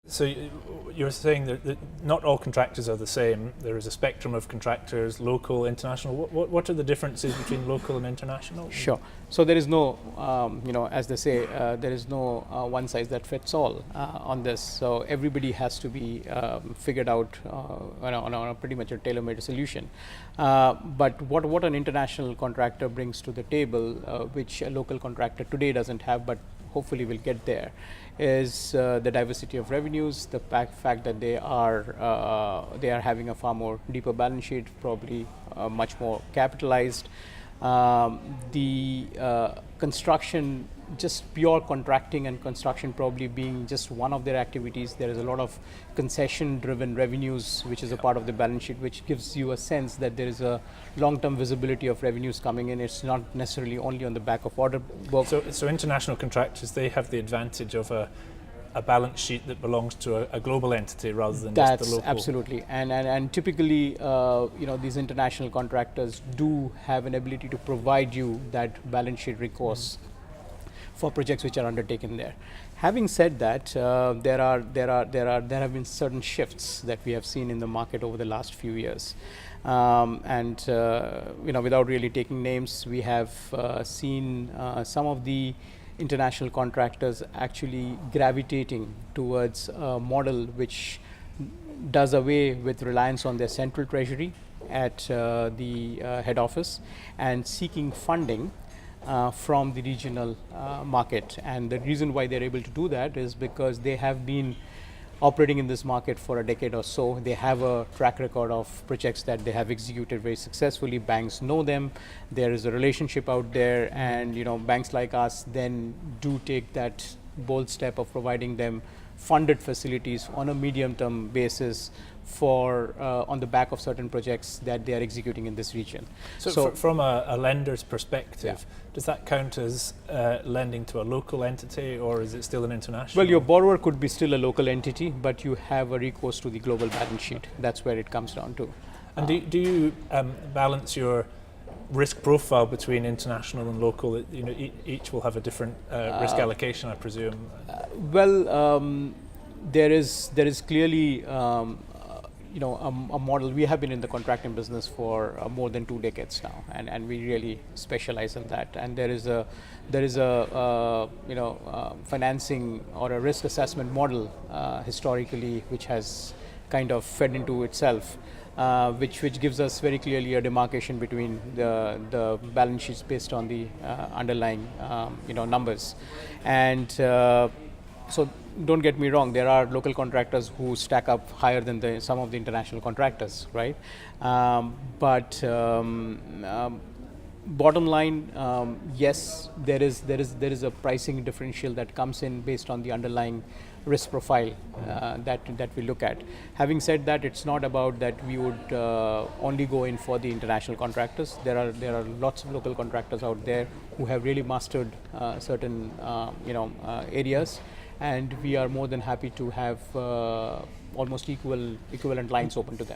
So you're saying that not all contractors are the same. There is a spectrum of contractors, local, international. What are the differences between local and international? Sure. So there is no, as they say, there is no one size that fits all on this. So everybody has to be figured out on a pretty much a tailor-made solution. But what an international contractor brings to the table, which a local contractor today doesn't have, but hopefully will get there, is the diversity of revenues, the fact that they are having a far more deeper balance sheet, probably much more capitalized. The construction, just pure contracting and construction probably being just one of their activities. There is a lot of concession driven revenues which is a part of the balance sheet, which gives you a sense that there is a long-term visibility of revenues coming in. It's not necessarily only on the back of order book. So international contractors, they have the advantage of a balance sheet that belongs to a global entity rather than just the local. Absolutely, and typically, these international contractors do have an ability to provide you that balance sheet recourse for projects which are undertaken there. Having said that, there have been certain shifts that we have seen in the market over the last few years, without really taking names, we have seen some of the international contractors actually gravitating towards a model which does away with reliance on their central treasury at the head office and seeking funding from the regional market. And the reason why they're able to do that is because they have been operating in this market for a decade or so. They have a track record of projects that they have executed very successfully. Banks know them. There is a relationship out there, and banks like us then do take that bold step of providing them funded facilities on a medium-term basis for on the back of certain projects that they are executing in this region. So from a lender's perspective, does that count as lending to a local entity, or is it still an international? Well, your borrower could be still a local entity, but you have a recourse to the global balance sheet. That's where it comes down to. And do you balance your risk profile between international and local? Each will have a different risk allocation, I presume. There is clearly a model. We have been in the contracting business for more than 2 decades now, and we really specialize in that. And there is a financing or a risk assessment model historically, which has kind of fed into itself, which gives us very clearly a demarcation between the balance sheets based on the underlying numbers. And so don't get me wrong, there are local contractors who stack up higher than some of the international contractors, right? But bottom line, yes, there is a pricing differential that comes in based on the underlying risk profile that we look at. Having said that, it's not about that we would only go in for the international contractors. There are lots of local contractors out there who have really mastered certain areas, and we are more than happy to have almost equivalent lines open to them.